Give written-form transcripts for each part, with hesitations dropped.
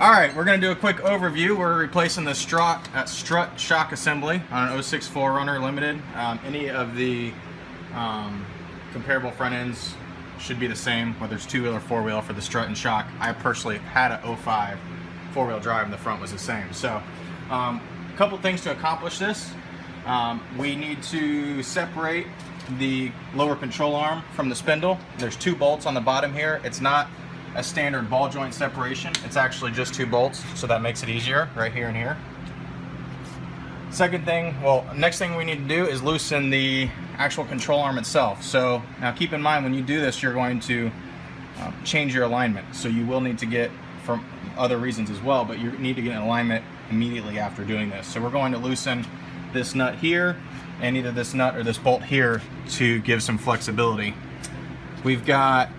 All right, we're going to do a quick overview. We're replacing the Strut shock assembly on an 06 4Runner Limited. Any of the comparable front ends should be the same, whether it's two-wheel or four-wheel for the strut and shock. I personally had a 05 four-wheel drive and the front was the same. So a couple things to accomplish this. We need to separate the lower control arm from the spindle. There's two bolts on the bottom here. It's not a standard ball joint separation. It's actually just two bolts, so that makes it easier right here and here. Next thing we need to do is loosen the actual control arm itself. So now keep in mind, when you do this, you're going to change your alignment. So you will need to get, from other reasons as well, but you need to get in alignment immediately after doing this. So we're going to loosen this nut here and either this nut or this bolt here to give some flexibility. We've got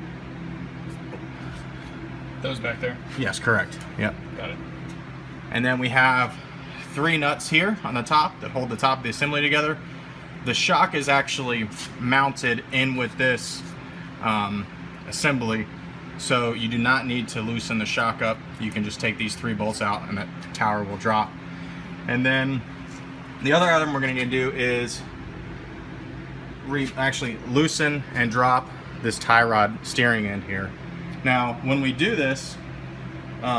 those back there? Yes, correct. Yep. Got it. And then we have three nuts here on the top that hold the top of the assembly together. The shock is actually mounted in with this assembly, so you do not need to loosen the shock up. You can just take these three bolts out and that tower will drop. And then the other item we're going to need to do is actually loosen and drop this tie rod steering end here. Now, when we do this,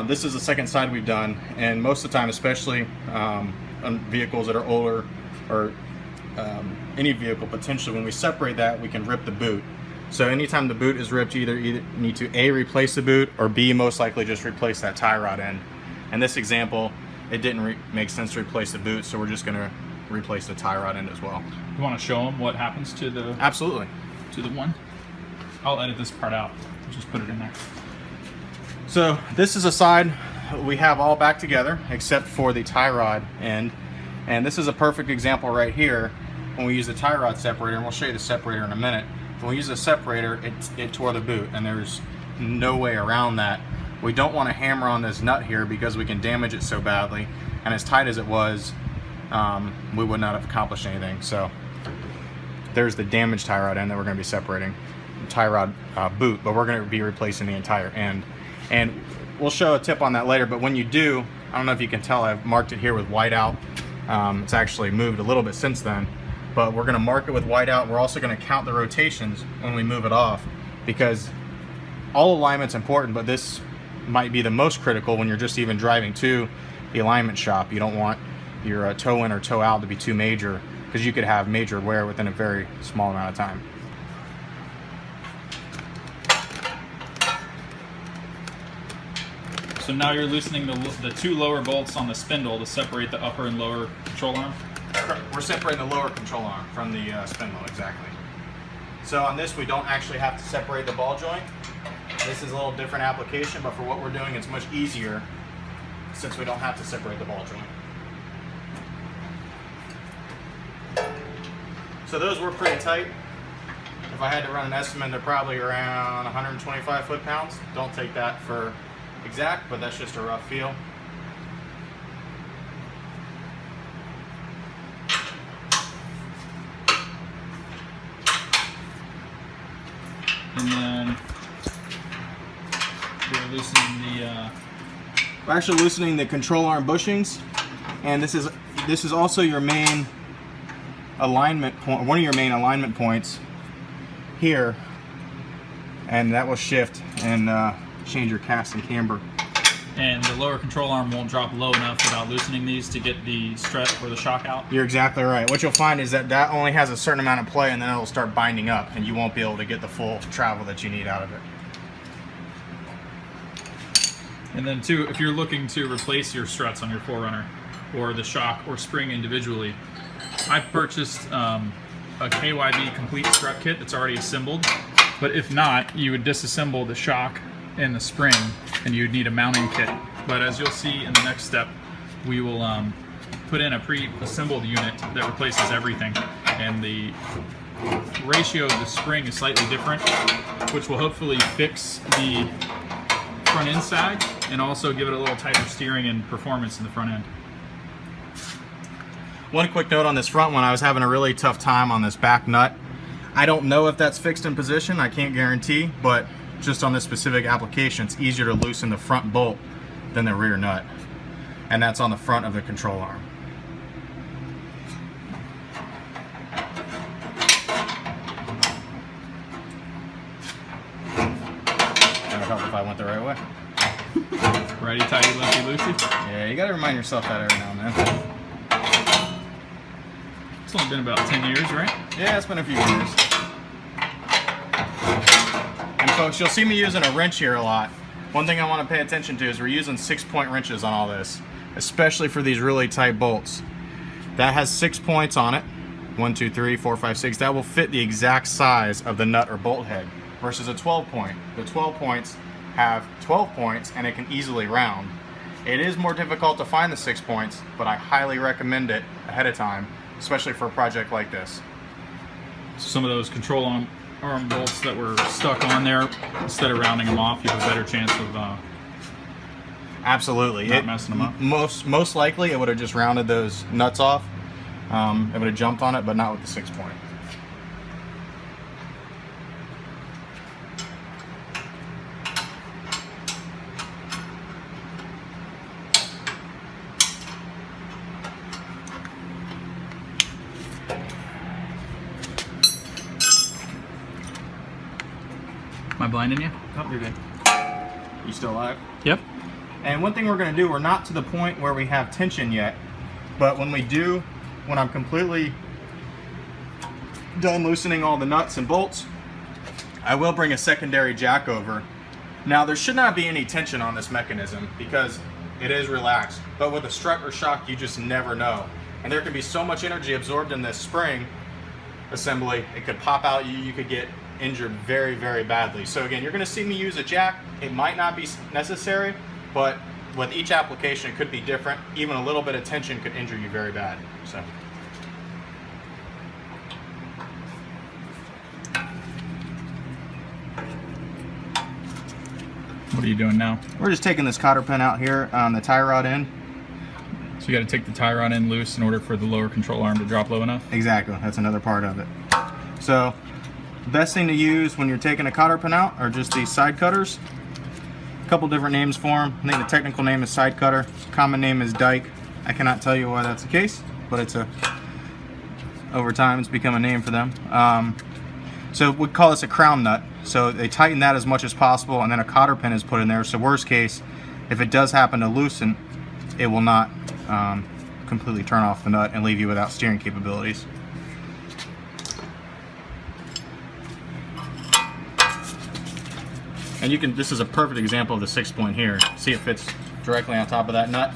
this is the second side we've done, and most of the time, especially on vehicles that are older or any vehicle potentially, when we separate that, we can rip the boot. So anytime the boot is ripped, you either need to A, replace the boot, or B, most likely just replace that tie rod end. In this example, it didn't make sense to replace the boot, so we're just going to replace the tie rod end as well. You want to show them what happens to the... Absolutely. To the one? I'll edit this part out. Just put it in there. So this is a side we have all back together except for the tie rod end, and this is a perfect example right here when we use the tie rod separator, and we'll show you the separator in a minute. When we use the separator, it tore the boot, and there's no way around that. We don't want to hammer on this nut here because we can damage it so badly, and as tight as it was, we would not have accomplished anything. So there's the damaged tie rod end that we're going to be separating. Tie rod boot, but we're going to be replacing the entire end, and we'll show a tip on that later. But when you do, I don't know if you can tell, I've marked it here with white out. It's actually moved a little bit since then, but we're going to mark it with white out. We're also going to count the rotations when we move it off, because all alignment's important, but this might be the most critical when you're just even driving to the alignment shop. You don't want your toe in or toe out to be too major, because you could have major wear within a very small amount of time. So now you're loosening the two lower bolts on the spindle to separate the upper and lower control arm? We're separating the lower control arm from the spindle, exactly. So on this, we don't actually have to separate the ball joint. This is a little different application, but for what we're doing, it's much easier since we don't have to separate the ball joint. So those were pretty tight. If I had to run an estimate, they're probably around 125 foot-pounds. Don't take that for exact, but that's just a rough feel. And then we're loosening the... We're actually loosening the control arm bushings, and this is also your main alignment point, one of your main alignment points here, and that will shift and change your cast and camber. And the lower control arm won't drop low enough without loosening these to get the strut or the shock out? You're exactly right. What you'll find is that that only has a certain amount of play, and then it'll start binding up, and you won't be able to get the full travel that you need out of it. And then too, if you're looking to replace your struts on your 4Runner or the shock or spring individually, I purchased a KYB complete strut kit that's already assembled, but if not, you would disassemble the shock and the spring, and you'd need a mounting kit. But as you'll see in the next step, we will put in a pre-assembled unit that replaces everything, and the ratio of the spring is slightly different, which will hopefully fix the front end sag and also give it a little tighter steering and performance in the front end. One quick note on this front one, I was having a really tough time on this back nut. I don't know if that's fixed in position, I can't guarantee, but just on this specific application, it's easier to loosen the front bolt than the rear nut, and that's on the front of the control arm. That would help if I went the right way. Righty tighty, lefty loosey. Yeah, you gotta remind yourself that every now and then. It's only been about 10 years, right? Yeah, it's been a few years. And folks, you'll see me using a wrench here a lot. One thing I want to pay attention to is we're using 6-point wrenches on all this, especially for these really tight bolts. That has 6 points on it. 1, 2, 3, 4, 5, 6. That will fit the exact size of the nut or bolt head versus a 12-point. The 12 points have 12 points and it can easily round. It is more difficult to find the 6 points, but I highly recommend it ahead of time, especially for a project like this. Some of those control arm bolts that were stuck on there, instead of rounding them off, you have a better chance of absolutely not messing them up. Most likely it would have just rounded those nuts off. It would have jumped on it, but not with the 6-point. Am I blinding you? Oh, you're good. You still alive? Yep. And one thing we're going to do, we're not to the point where we have tension yet, but when we do, when I'm completely done loosening all the nuts and bolts, I will bring a secondary jack over. Now there should not be any tension on this mechanism because it is relaxed, but with a strut or shock you just never know. And there can be so much energy absorbed in this spring assembly, it could pop out, you could get injured very, very badly. So again, you're going to see me use a jack. It might not be necessary, but with each application it could be different. Even a little bit of tension could injure you very bad. So What are you doing now? we're just taking this cotter pin out here on the tie rod end. So you got to take the tie rod end loose in order for the lower control arm to drop low enough? Exactly, that's another part of it. So the best thing to use when you're taking a cotter pin out are just these side cutters. A couple different names for them. I think the technical name is side cutter. Common name is dike. I cannot tell you why that's the case, but it's over time it's become a name for them. So we call this a crown nut. So they tighten that as much as possible, and then a cotter pin is put in there. So worst case, if it does happen to loosen, it will not completely turn off the nut and leave you without steering capabilities. And you can, this is a perfect example of the 6-point here. See, it fits directly on top of that nut,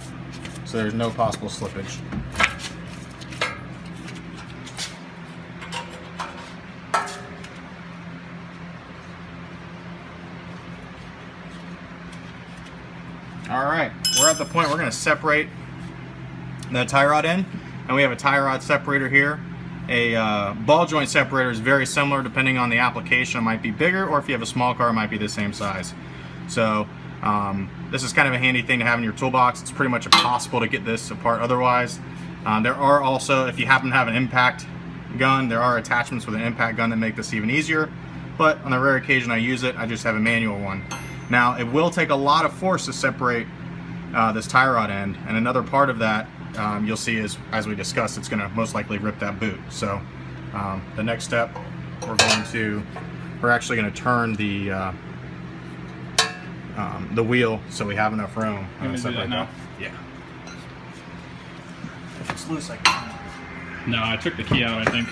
so there's no possible slippage. All right, we're at the point we're going to separate the tie rod end, and we have a tie rod separator here. A ball joint separator is very similar depending on the application. It might be bigger, or if you have a small car, it might be the same size. So this is kind of a handy thing to have in your toolbox. It's pretty much impossible to get this apart otherwise. There are also, if you happen to have an impact gun, there are attachments with an impact gun that make this even easier. But on the rare occasion I use it, I just have a manual one. Now it will take a lot of force to separate this tie rod end, and another part of that you'll see is, as we discussed, it's going to most likely rip that boot. So the next step, we're actually going to turn the wheel so we have enough room. You want me to do that now? Yeah. If it's loose, I can. No, I took the key out, I think.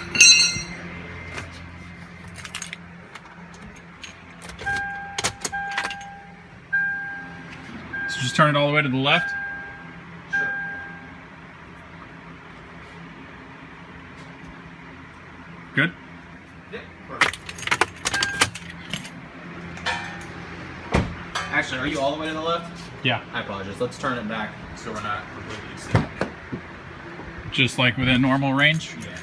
So just turn it all the way to the left. Sure. Good? Yeah, perfect. Actually, are you all the way to the left? Yeah. I apologize. Let's turn it back so we're not completely extended. Just like within normal range? Yeah.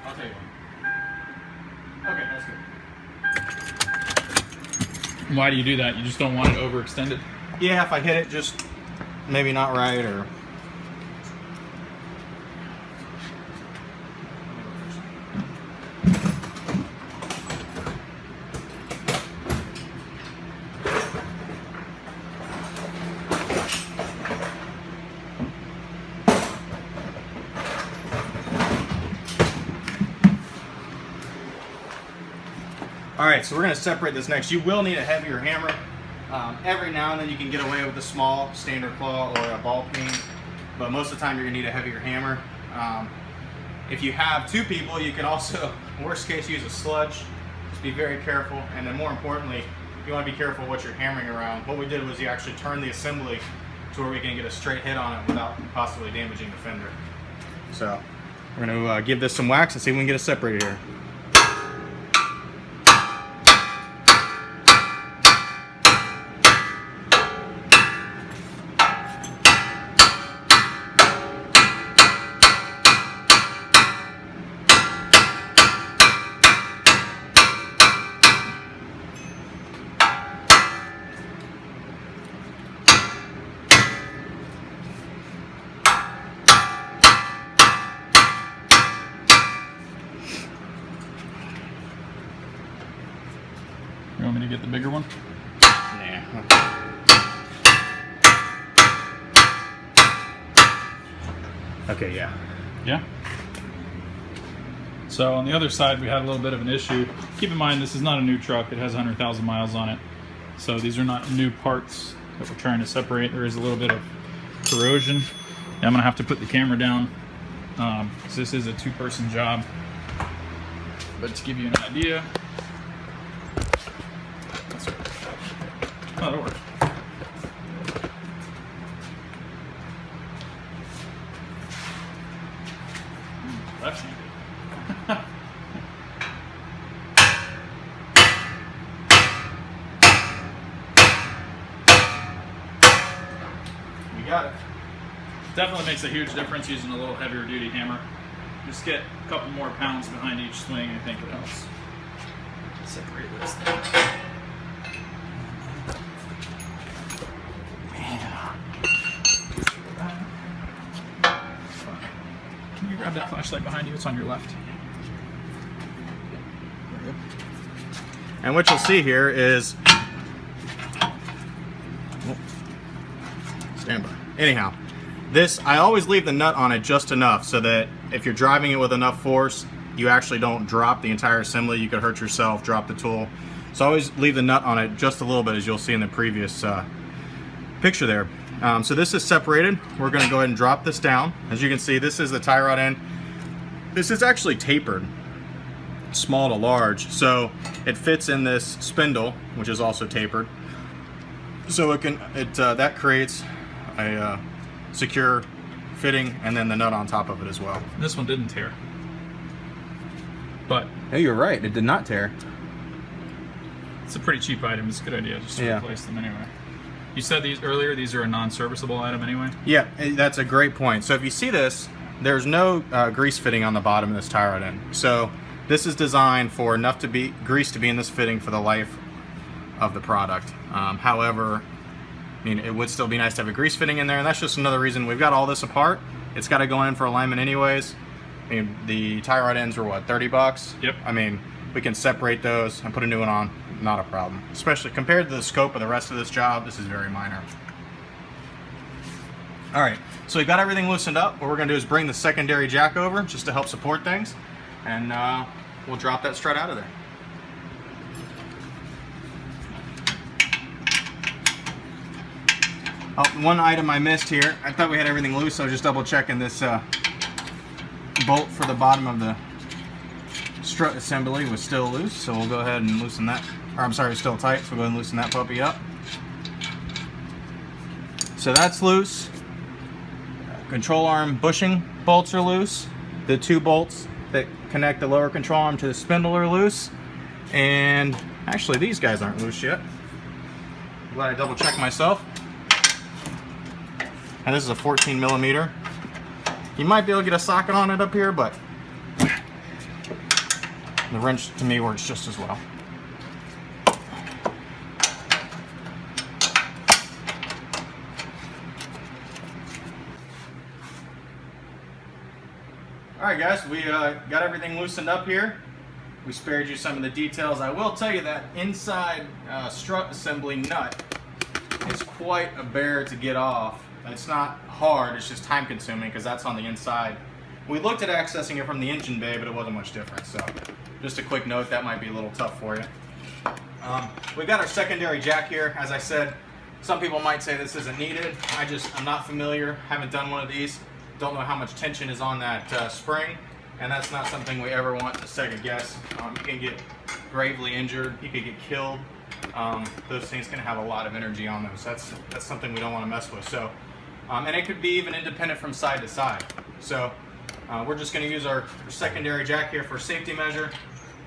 I'll tell you one. Okay, that's good. Why do you do that? You just don't want it overextended? Yeah, if I hit it just maybe not right, or All right, so we're gonna separate this next. You will need a heavier hammer. Every now and then you can get away with a small standard claw or a ball peen, but most of the time you're gonna need a heavier hammer. If you have two people, you can also, worst case, use a sludge. Just be very careful, and then more importantly, you wanna be careful what you're hammering around. What we did was you actually turned the assembly to where we can get a straight hit on it without possibly damaging the fender. So we're gonna give this some wax and see if we can get it separated here. You want me to get the bigger one? Nah. Okay, yeah. Yeah? So on the other side, we had a little bit of an issue. Keep in mind, this is not a new truck. It has 100,000 miles on it. So these are not new parts that we're trying to separate. There is a little bit of corrosion. I'm gonna have to put the camera down because this is a two-person job. But to give you an idea, oh, that'll work. Left-handed. We got it. Definitely makes a huge difference using a little heavier duty hammer. Just get a couple more pounds behind each swing, I think it helps. Separate this thing. Can you grab that flashlight behind you? It's on your left. And what you'll see here is, stand by. Anyhow, this, I always leave the nut on it just enough so that if you're driving it with enough force, you actually don't drop the entire assembly. You could hurt yourself, drop the tool. So I always leave the nut on it just a little bit, as you'll see in the previous picture there. So this is separated. We're going to go ahead and drop this down. As you can see, this is the tie rod end. This is actually tapered, small to large, so it fits in this spindle, which is also tapered. So that creates a secure fitting, and then the nut on top of it as well. This one didn't tear, but hey, you're right. It did not tear. it's a pretty cheap item. It's a good idea just to Yeah. replace them anyway. You said these earlier, these are a non-serviceable item anyway? Yeah, that's a great point. So if you see this, there's no grease fitting on the bottom of this tie rod end. So this is designed for enough grease to be in this fitting for the life of the product. However, I mean, it would still be nice to have a grease fitting in there, and that's just another reason we've got all this apart. It's got to go in for alignment anyways. I mean, the tie rod ends were what, 30 bucks? Yep. I mean, we can separate those and put a new one on, not a problem. Especially compared to the scope of the rest of this job, this is very minor. All right, so we've got everything loosened up. What we're gonna do is bring the secondary jack over just to help support things, and we'll drop that strut out of there. Oh, one item I missed here. I thought we had everything loose, so I was just double checking this bolt for the bottom of the strut assembly was still loose, so we'll go ahead and loosen that. Or I'm sorry, it's still tight, so we'll go ahead and loosen that puppy up. So that's loose. Control arm bushing bolts are loose. The two bolts that connect the lower control arm to the spindle are loose. And actually these guys aren't loose yet. I'm glad I double checked myself. And this is a 14 millimeter. You might be able to get a socket on it up here, but the wrench to me works just as well. Alright guys, we got everything loosened up here. We spared you some of the details. I will tell you that inside strut assembly nut is is quite a bear to get off. It's not hard, it's just time consuming because that's on the inside. We looked at accessing it from the engine bay, but it wasn't much different. So just a quick note, that might be a little tough for you. We've got our secondary jack here. As I said, some people might say this isn't needed. I'm not familiar, haven't done one of these. Don't know how much tension is on that spring, and that's not something we ever want to second guess. You can get gravely injured, you could get killed. Those things can have a lot of energy on them, so that's something we don't want to mess with. So, and it could be even independent from side to side. So we're just going to use our secondary jack here for safety measure.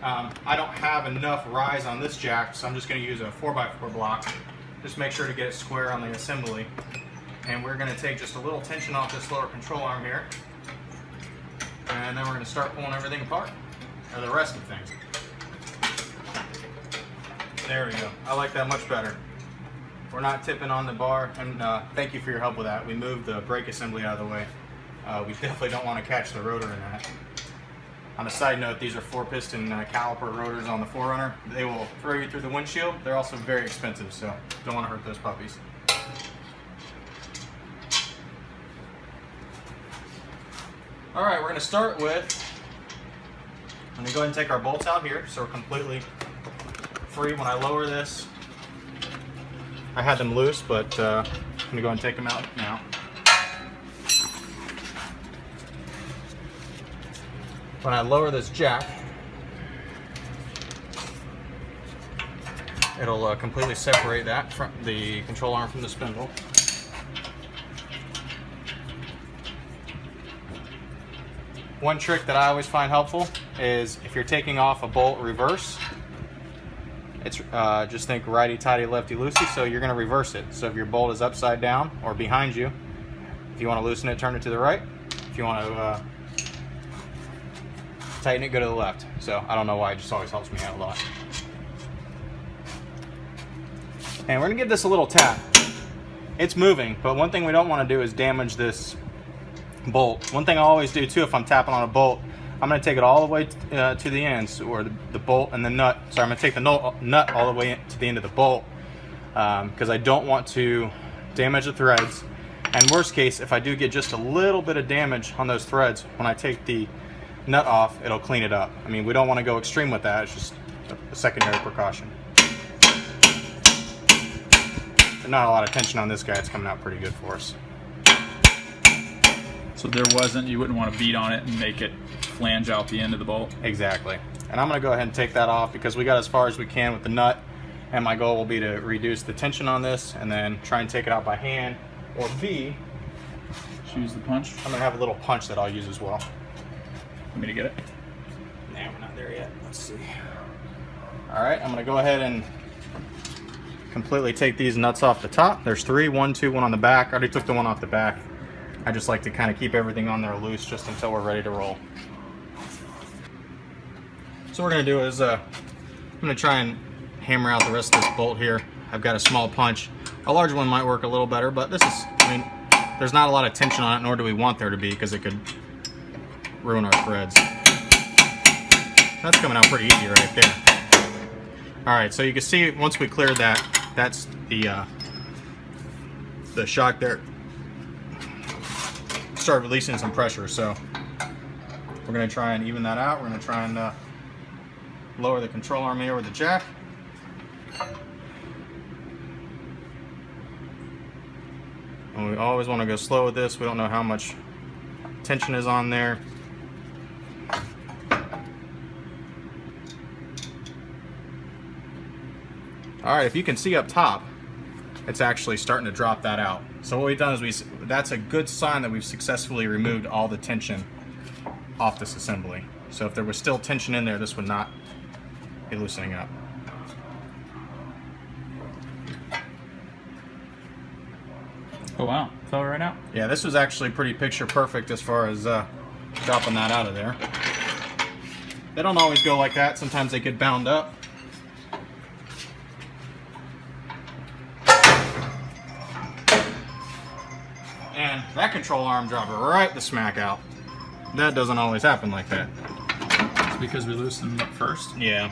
I don't have enough rise on this jack, so I'm just going to use a 4x4 block. Just make sure to get it square on the assembly. And we're going to take just a little tension off this lower control arm here. And then we're going to start pulling everything apart, or the rest of things. There we go. I like that much better. We're not tipping on the bar, and thank you for your help with that. We moved the brake assembly out of the way. We definitely don't want to catch the rotor in that. On a side note, these are 4-piston caliper rotors on the 4Runner. They will throw you through the windshield. They're also very expensive, so don't want to hurt those puppies. All right, we're going to start with, I'm going to go ahead and take our bolts out here so we're completely free. When I lower this, I had them loose, but I'm going to go ahead and take them out now. When I lower this jack, it'll completely separate that from the control arm from the spindle. One trick that I always find helpful is if you're taking off a bolt reverse, it's just think righty-tighty, lefty-loosey, so you're going to reverse it. So if your bolt is upside down or behind you, if you want to loosen it, turn it to the right. If you want to tighten it, go to the left. So I don't know why, it just always helps me out a lot. And we're going to give this a little tap. It's moving, but one thing we don't want to do is damage this bolt. One thing I always do too, if I'm tapping on a bolt, I'm going to take it all the way to the ends, or the bolt and the nut. Sorry, I'm going to take the nut all the way to the end of the bolt, because I don't want to damage the threads. And worst case, if I do get just a little bit of damage on those threads, when I take the nut off, it'll clean it up. I mean, we don't want to go extreme with that. It's just a secondary precaution. But not a lot of tension on this guy. It's coming out pretty good for us. So you wouldn't want to beat on it and make it flange out the end of the bolt? Exactly. And I'm going to go ahead and take that off because we got as far as we can with the nut, and my goal will be to reduce the tension on this and then try and take it out by hand, or B, use the punch. I'm going to have a little punch that I'll use as well. Want me to get it? Nah, we're not there yet. Let's see. Alright, I'm going to go ahead and completely take these nuts off the top. There's 3, 1, 2, 1 on the back. I already took the one off the back. I just like to kind of keep everything on there loose just until we're ready to roll. So what we're going to do is I'm going to try and hammer out the rest of this bolt here. I've got a small punch. A large one might work a little better, but this is, I mean, there's not a lot of tension on it, nor do we want there to be, because it could ruin our threads. That's coming out pretty easy right there. Alright, so you can see once we cleared that, that's the shock there. Start releasing some pressure, so we're going to try and even that out. We're going to try and lower the control arm here with the jack. And we always want to go slow with this. We don't know how much tension is on there. Alright, if you can see up top, it's actually starting to drop that out. So what we've done is that's a good sign that we've successfully removed all the tension off this assembly. So if there was still tension in there, this would not be loosening up. Oh wow, fell right out. Yeah, this was actually pretty picture perfect as far as dropping that out of there. They don't always go like that. Sometimes they get bound up. And that control arm dropped right the smack out. That doesn't always happen like that. It's because we loosened them up first? Yeah.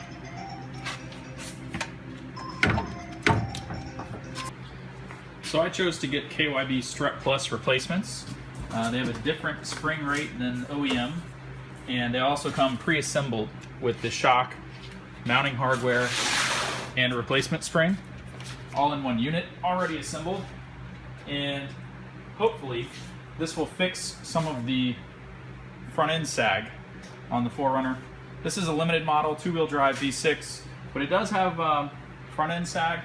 So I chose to get KYB Strut Plus replacements. They have a different spring rate than OEM, and they also come pre-assembled with the shock, mounting hardware, and a replacement spring, all in one unit, already assembled. And hopefully this will fix some of the front end sag on the 4Runner. This is a limited model, 2-wheel drive V6, but it does have front end sag.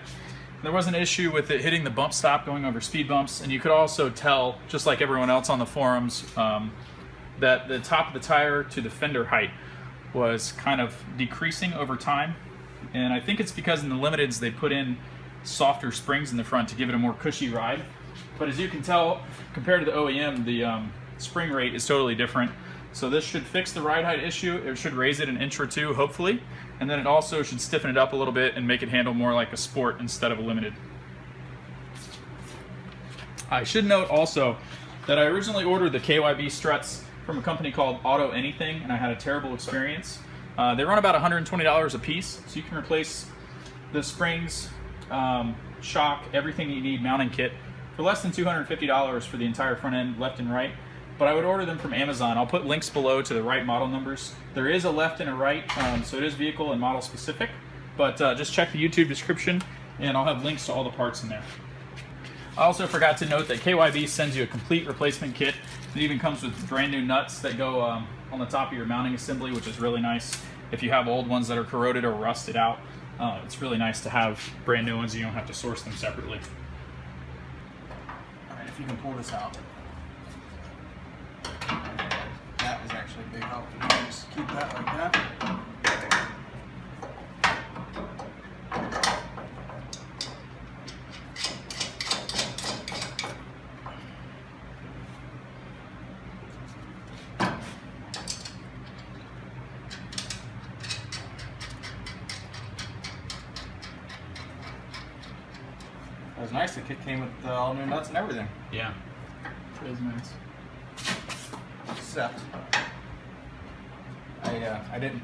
There was an issue with it hitting the bump stop going over speed bumps, and you could also tell, just like everyone else on the forums, that the top of the tire to the fender height was kind of decreasing over time. And I think it's because in the limiteds they put in softer springs in the front to give it a more cushy ride. But as you can tell, compared to the OEM, the spring rate is totally different. So this should fix the ride height issue. It should raise it an inch or two, hopefully. And then it also should stiffen it up a little bit and make it handle more like a sport instead of a limited. I should note also that I originally ordered the KYB struts from a company called Auto Anything, and I had a terrible experience. They run about $120 a piece, so you can replace the springs, shock, everything you need, mounting kit, for less than $250 for the entire front end, left and right. But I would order them from Amazon. I'll put links below to the right model numbers. There is a left and a right, so it is vehicle and model specific, but just check the YouTube description and I'll have links to all the parts in there. I also forgot to note that KYB sends you a complete replacement kit. It even comes with brand new nuts that go on the top of your mounting assembly, which is really nice. If you have old ones that are corroded or rusted out, it's really nice to have brand new ones. You don't have to source them separately. All right, if you can pull this out. That is actually a big help. You can just keep that like that. That was nice. The kit came with all new nuts and everything. Yeah, it is nice. Except I didn't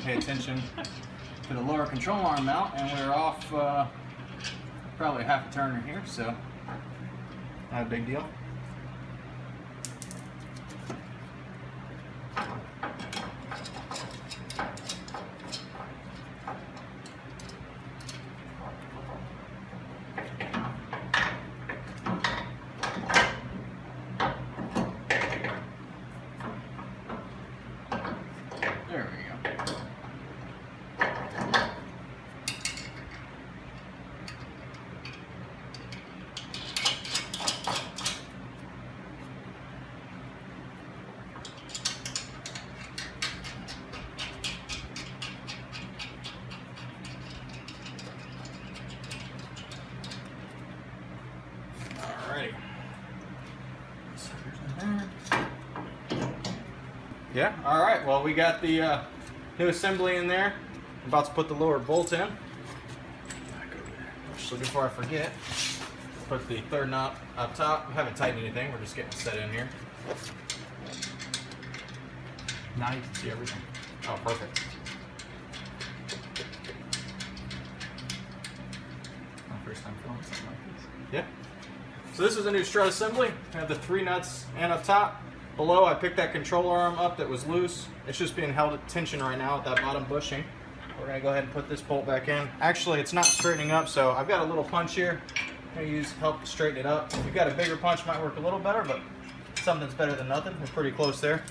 pay attention to the lower control arm mount, and we were off probably half a turn here, so not a big deal. There we go. Alrighty. Yeah, alright, well we got the new assembly in there. I'm about to put the lower bolt in. So before I forget, put the third knot up top. We haven't tightened anything, we're just getting it set in here. Now you can see everything. Oh, perfect. My first time filming something like this. Yeah. So this is a new strut assembly. I have the 3 nuts and up top. Below, I picked that control arm up that was loose. It's just being held at tension right now at that bottom bushing. We're gonna go ahead and put this bolt back in. Actually, it's not straightening up, so I've got a little punch here. I'm gonna use help to straighten it up. If you've got a bigger punch, might work a little better, but something's better than nothing. We're pretty close there.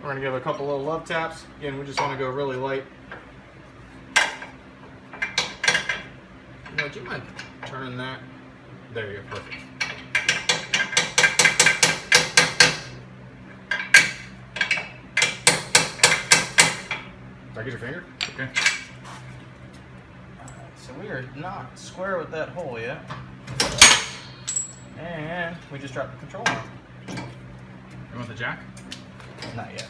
We're gonna give it a couple little love taps. Again, we just want to go really light. You know, do you mind turning that? There you go, perfect. Did I get your finger? Okay. So we are not square with that hole yet. And we just dropped the control arm. You want the jack? Not yet.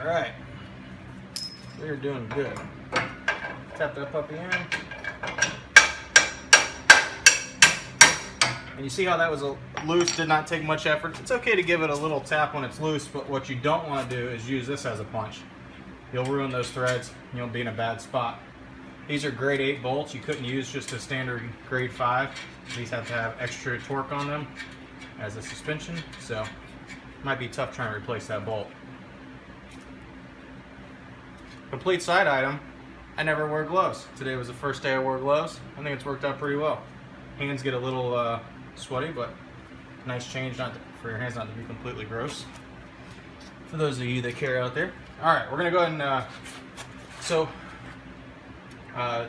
All right, we're doing good. Tap that puppy in. And you see how that was loose, did not take much effort. It's okay to give it a little tap when it's loose, but what you don't want to do is use this as a punch. You'll ruin those threads, and you'll be in a bad spot. These are grade 8 bolts. You couldn't use just a standard grade 5. These have to have extra torque on them as a suspension, so it might be tough trying to replace that bolt. Complete side item, I never wear gloves. Today was the first day I wore gloves. I think it's worked out pretty well. Hands get a little sweaty, but nice change for your hands not to be completely gross. For those of you that care out there. All right, we're gonna go ahead and,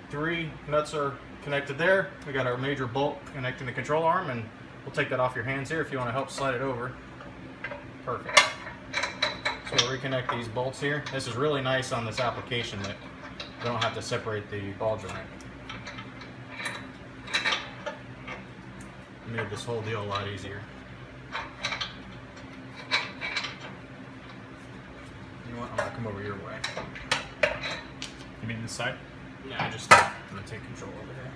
3 nuts are connected there. We got our major bolt connecting the control arm, and we'll take that off your hands here if you wanna help slide it over. Perfect. So we'll reconnect these bolts here. This is really nice on this application that we don't have to separate the ball joint. Made this whole deal a lot easier. You know what? I'm gonna come over your way. You mean this side? Yeah, I'm gonna take control over here.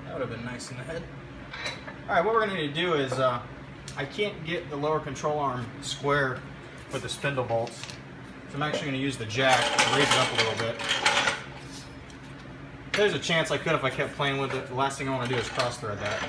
That would have been nice in the head. All right, what we're gonna need to do is, I can't get the lower control arm square with the spindle bolts, so I'm actually gonna use the jack to raise it up a little bit. There's a chance I could if I kept playing with it. The last thing I want to do is cross thread that.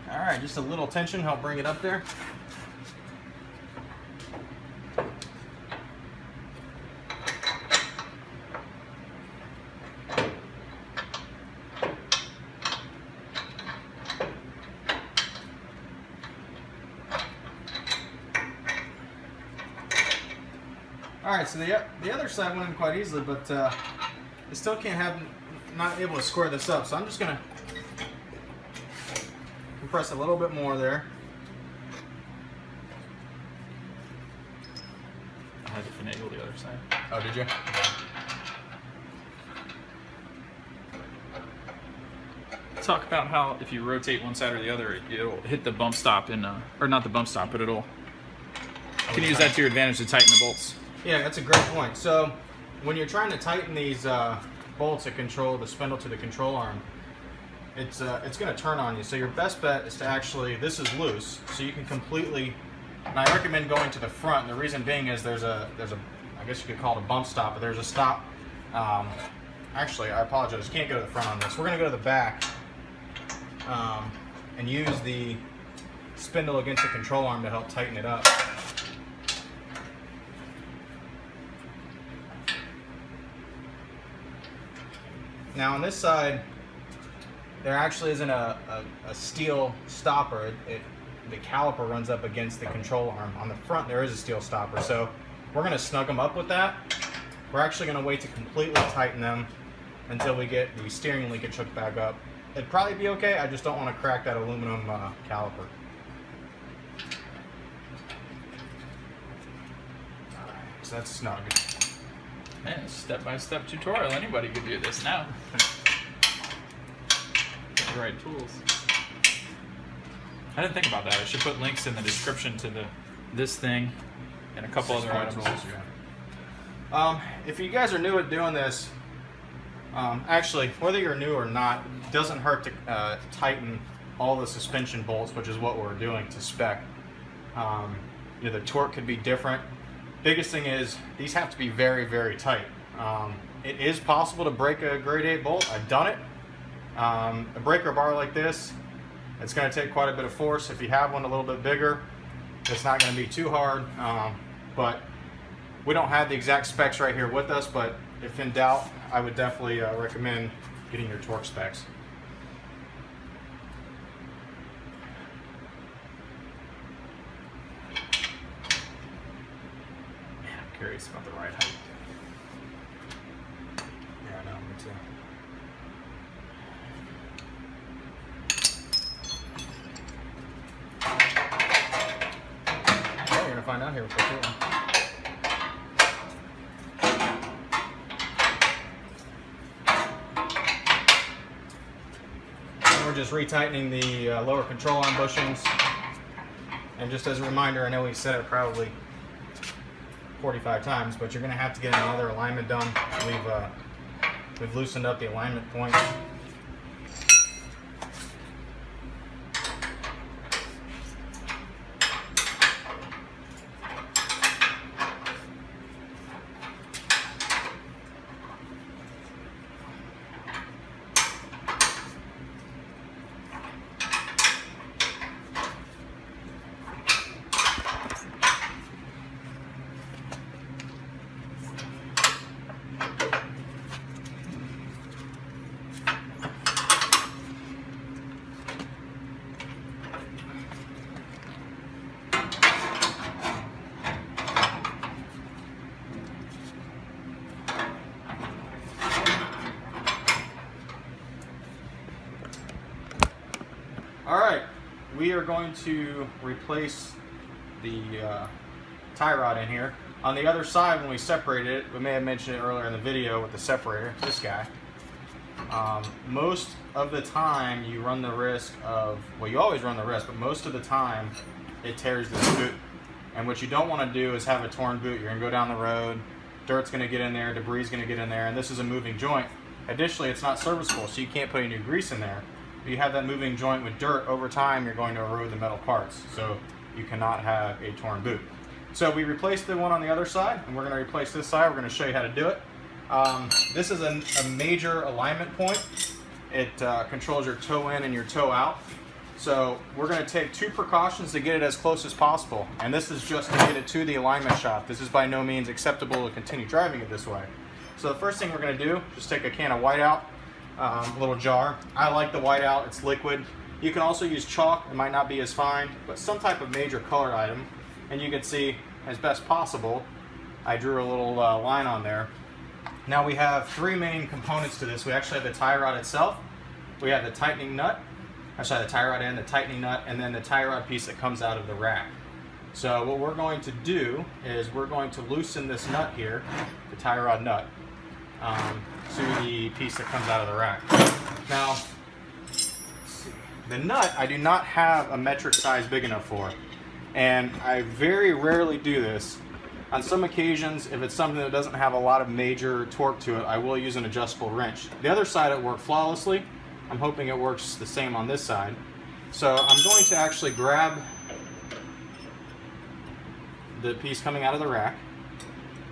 All right, just a little tension, help bring it up there. All right, so the other side went in quite easily, but I still not able to square this up. So I'm just gonna compress a little bit more there. I had to finagle the other side. Oh, did you? Talk about how if you rotate one side or the other, it'll hit the bump stop or not the bump stop, but you can use that to your advantage to tighten the bolts. Yeah, that's a great point. So when you're trying to tighten these bolts that control the spindle to the control arm, it's going to turn on you. So your best bet is to actually, this is loose, so you can completely, and I recommend going to the front. And the reason being is there's a I guess you could call it a bump stop, but there's a stop. Actually, I apologize, can't go to the front on this. We're going to go to the back and use the spindle against the control arm to help tighten it up. Now on this side, there actually isn't a steel stopper. The caliper runs up against the control arm. On the front, there is a steel stopper. So we're going to snug them up with that. We're actually going to wait to completely tighten them until we get the steering linkage hooked back up. It'd probably be okay. I just don't want to crack that aluminum caliper. So that's snug. Man, step-by-step tutorial. Anybody could do this now. Get the right tools. I didn't think about that. I should put links in the description to this thing and a couple other items. If you guys are new at doing this, actually, whether you're new or not, it doesn't hurt to tighten all the suspension bolts, which is what we're doing to spec. The torque could be different. Biggest thing is these have to be very, very tight. It is possible to break a grade 8 bolt. I've done it. A breaker bar like this, it's going to take quite a bit of force. If you have one a little bit bigger, it's not going to be too hard. But we don't have the exact specs right here with us, but if in doubt, I would definitely recommend getting your torque specs. Curious about the ride height. too. Well, we're gonna find out here with the one. We're just retightening the lower control arm bushings. And just as a reminder, I know we've said it probably 45 times, but you're going to have to get another alignment done. We've loosened up the alignment points. All right, we are going to replace the tie rod in here. On the other side, when we separated it, we may have mentioned it earlier in the video with the separator, this guy. Most of the time you run the risk of, well, you always run the risk, but most of the time it tears this boot. And what you don't want to do is have a torn boot. You're going to go down the road, dirt's going to get in there, debris is going to get in there, and this is a moving joint. Additionally, it's not serviceable, so you can't put any new grease in there. If you have that moving joint with dirt, over time you're going to erode the metal parts, so you cannot have a torn boot. So we replaced the one on the other side, and we're going to replace this side. We're going to show you how to do it. This is a major alignment point. It controls your toe in and your toe out. So we're going to take two precautions to get it as close as possible, and this is just to get it to the alignment shop. This is by no means acceptable to continue driving it this way. So the first thing we're going to do, just take a can of whiteout, a little jar. I like the whiteout, it's liquid. You can also use chalk, it might not be as fine, but some type of major color item. And you can see, as best possible, I drew a little line on there. Now we have three main components to this. We actually have the tie rod itself, we have the tightening nut, the tie rod end, the tightening nut, and then the tie rod piece that comes out of the rack. So what we're going to do is we're going to loosen this nut here, the tie rod nut, to the piece that comes out of the rack. Now, the nut I do not have a metric size big enough for, and I very rarely do this. On some occasions, if it's something that doesn't have a lot of major torque to it, I will use an adjustable wrench. The other side it worked flawlessly. I'm hoping it works the same on this side. So I'm going to actually grab the piece coming out of the rack,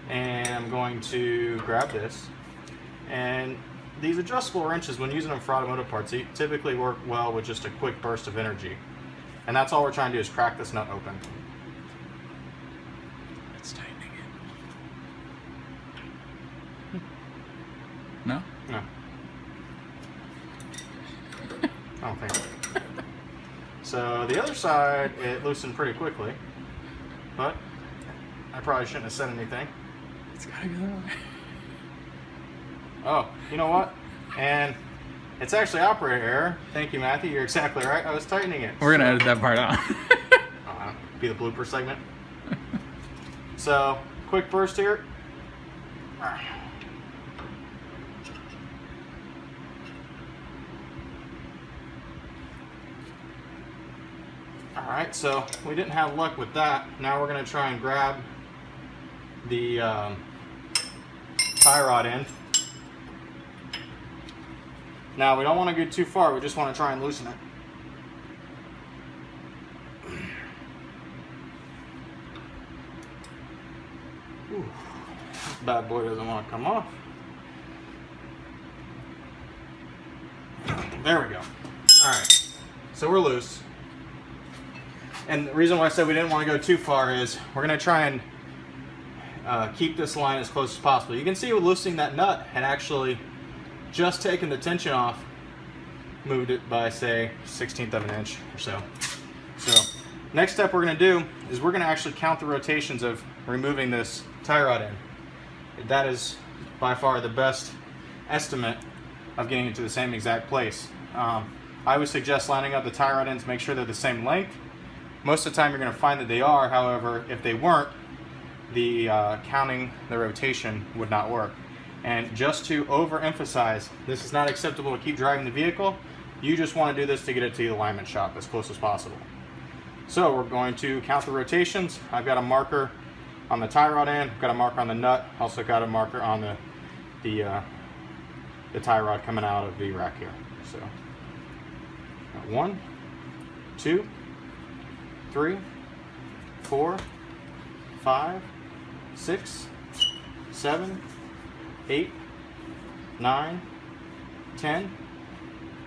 and I'm going to grab this. And these adjustable wrenches, when using them for automotive parts, they typically work well with just a quick burst of energy. And that's all we're trying to do, is crack this nut open. It's tightening it. No? No. I don't think so. So the other side, it loosened pretty quickly, but I probably shouldn't have said anything. It's gotta go that way. Oh, you know what? And it's actually operator error. Thank you, Matthew. You're exactly right. I was tightening it. We're gonna edit that part out. Be the blooper segment. So, quick burst here. Alright, so we didn't have luck with that. Now we're going to try and grab the tie rod end. Now we don't want to go too far, we just want to try and loosen it. Ooh, this bad boy doesn't want to come off. There we go. Alright, so we're loose. And the reason why I said we didn't want to go too far is we're going to try and keep this line as close as possible. You can see with loosening that nut and actually just taking the tension off, moved it by, say, 1/16 of an inch or so. So next step we're going to do is we're going to actually count the rotations of removing this tie rod end. That is by far the best estimate of getting it to the same exact place. I would suggest lining up the tie rod ends, make sure they're the same length. Most of the time you're going to find that they are. However, if they weren't, the counting the rotation would not work. And just to overemphasize, this is not acceptable to keep driving the vehicle. You just want to do this to get it to the alignment shop as close as possible. So we're going to count the rotations. I've got a marker on the tie rod end, I've got a marker on the nut, also got a marker on the tie rod coming out of the rack here. So 1, 2, 3, 4, 5, 6, 7, 8, 9, 10,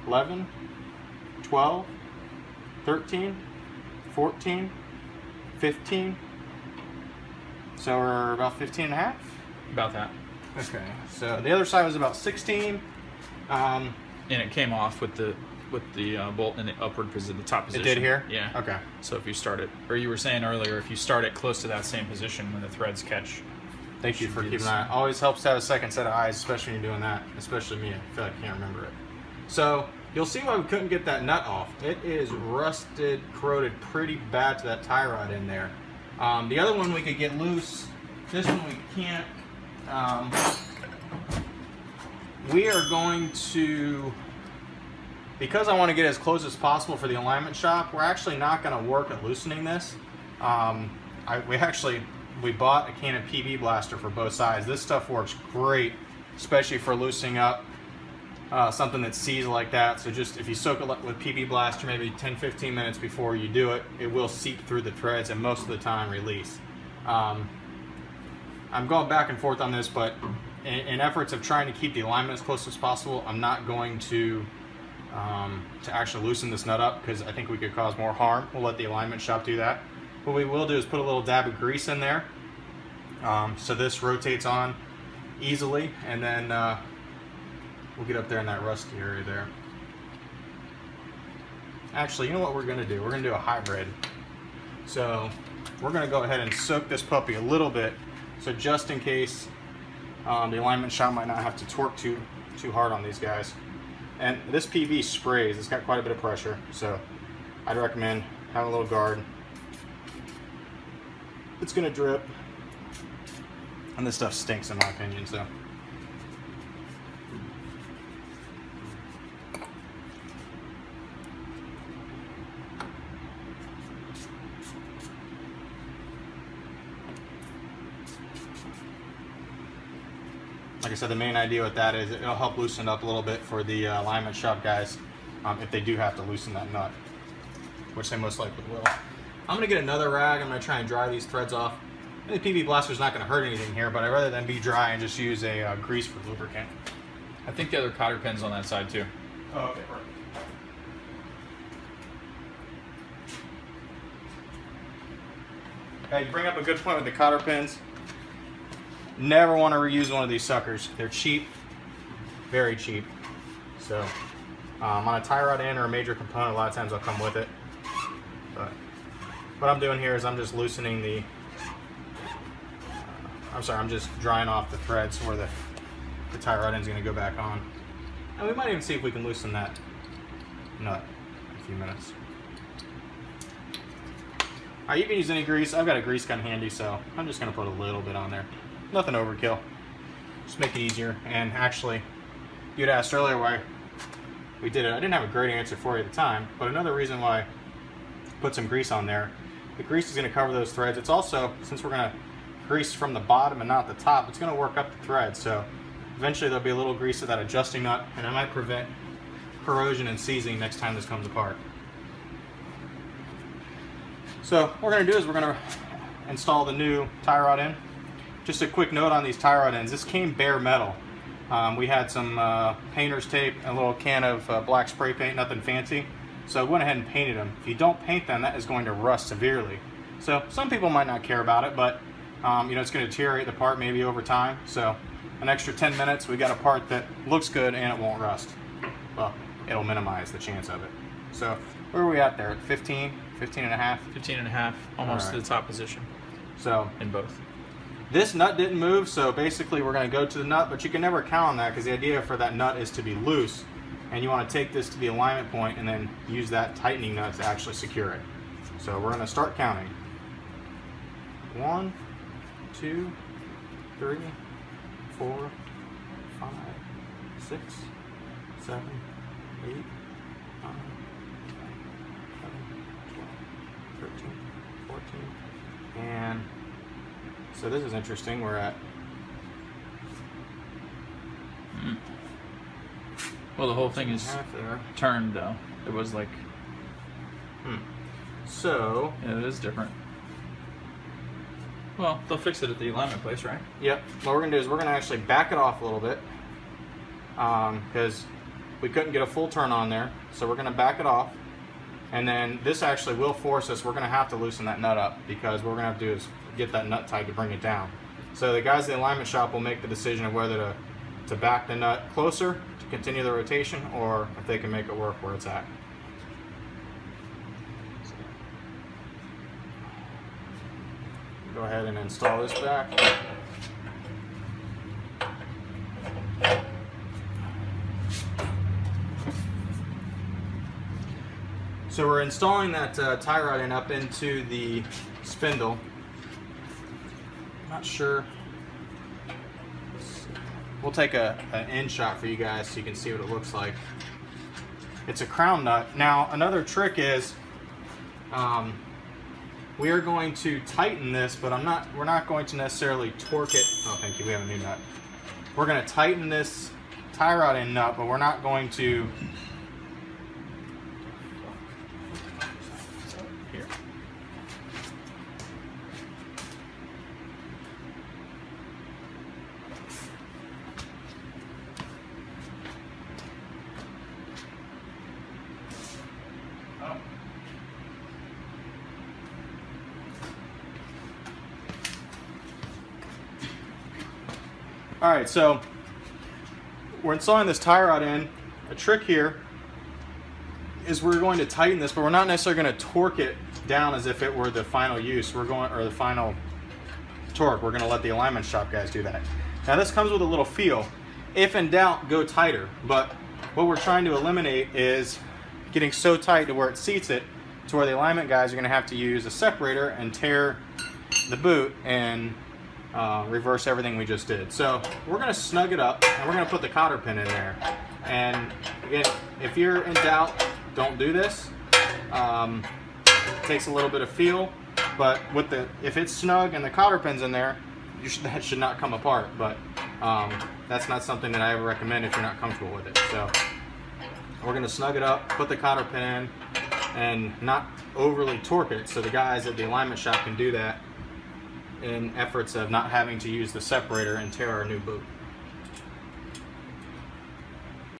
11, 12, 13, 14, 15. So we're about 15 and a half? About that. Okay, so the other side was about 16. And it came off with the bolt in the upward position, the top position. It did here? Yeah. Okay. So if you start it, or you were saying earlier, if you start it close to that same position when the threads catch. Thank you for keeping that. Always helps to have a second set of eyes, especially when you're doing that. Especially me, I feel like I can't remember it. So you'll see why we couldn't get that nut off. It is rusted, corroded pretty bad to that tie rod in there. The other one we could get loose. This one we can't. We are going to, because I want to get as close as possible for the alignment shop, we're actually not going to work at loosening this. We bought a can of PB blaster for both sides. This stuff works great, especially for loosening up something that sees like that. So just if you soak it with PB blaster maybe 10-15 minutes before you do it, it will seep through the threads and most of the time release. I'm going back and forth on this, but in efforts of trying to keep the alignment as close as possible, I'm not going to actually loosen this nut up because I think we could cause more harm. We'll let the alignment shop do that. What we will do is put a little dab of grease in there, so this rotates on easily, and then we'll get up there in that rusty area there. Actually, you know what we're going to do? We're going to do a hybrid. So we're going to go ahead and soak this puppy a little bit, so just in case the alignment shop might not have to torque too hard on these guys. And this PV sprays, it's got quite a bit of pressure, so I'd recommend having a little guard. It's gonna drip, and this stuff stinks in my opinion, so. Like I said, the main idea with that is it'll help loosen up a little bit for the alignment shop guys if they do have to loosen that nut, which they most likely will. I'm going to get another rag. I'm going to try and dry these threads off. The PV blaster's not going to hurt anything here, but I'd rather than be dry and just use a grease for lubricant. I think the other cotter pin's on that side too. Oh, okay, perfect. You bring up a good point with the cotter pins. Never want to reuse one of these suckers. They're cheap, very cheap. So on a tie rod end or a major component, a lot of times they'll come with it. But what I'm doing here is I'm just loosening the, I'm just drying off the threads where the tie rod end is going to go back on. And we might even see if we can loosen that nut in a few minutes. Alright, you can use any grease. I've got a grease gun handy, so I'm just going to put a little bit on there. Nothing overkill. Just make it easier. And actually, you'd asked earlier why we did it. I didn't have a great answer for you at the time, but another reason why I put some grease on there, the grease is going to cover those threads. It's also, since we're going to grease from the bottom and not the top, it's going to work up the thread. So eventually there'll be a little grease to that adjusting nut, and it might prevent corrosion and seizing next time this comes apart. So what we're going to do is we're going to install the new tie rod in. Just a quick note on these tie rod ends. This came bare metal. We had some painter's tape, a little can of black spray paint, nothing fancy. So I went ahead and painted them. If you don't paint them, that is going to rust severely. So some people might not care about it, but you know, it's going to deteriorate the part maybe over time. So an extra 10 minutes, we got a part that looks good and it won't rust. Well, it'll minimize the chance of it. So where are we at there? 15, 15 and a half? 15 and a half, almost to the top position. So in both. This nut didn't move, so basically we're going to go to the nut, but you can never count on that because the idea for that nut is to be loose, and you want to take this to the alignment point and then use that tightening nut to actually secure it. So we're going to start counting. 1, 2, 3, 4, 5, 6, 7, 8, 9, 10, 11, 12, 13, 14, and so this is interesting. We're at Well, the whole thing is half there. turned though. It was like, So yeah, it is different. Well, they'll fix it at the alignment place, right? yep, what we're gonna do is we're gonna actually back it off a little bit because we couldn't get a full turn on there. So we're gonna back it off, and then this actually will force us. We're gonna have to loosen that nut up because what we're gonna have to do is get that nut tight to bring it down. So the guys at the alignment shop will make the decision of whether to back the nut closer to continue the rotation, or if they can make it work where it's at. Go ahead and install this back. So we're installing that tie rod in up into the spindle. Not sure. We'll take an end shot for you guys so you can see what it looks like. It's a crown nut. Now another trick is we are going to tighten this, but we're not going to necessarily torque it. Oh, thank you, we have a new nut. We're going to tighten this tie rod in nut, but we're not going to here. All right, so we're installing this tie rod in. A trick here is we're going to tighten this, but we're not necessarily going to torque it down as if it were the final use. Or the final torque. We're going to let the alignment shop guys do that. Now this comes with a little feel. If in doubt, go tighter. But what we're trying to eliminate is getting so tight to where it seats it, to where the alignment guys are going to have to use a separator and tear the boot and reverse everything we just did. So we're going to snug it up and we're going to put the cotter pin in there. And again, if you're in doubt, don't do this. It takes a little bit of feel, but if it's snug and the cotter pin's in there, that should not come apart. But that's not something that I ever recommend if you're not comfortable with it. So we're going to snug it up, put the cotter pin in, and not overly torque it, so the guys at the alignment shop can do that in efforts of not having to use the separator and tear our new boot.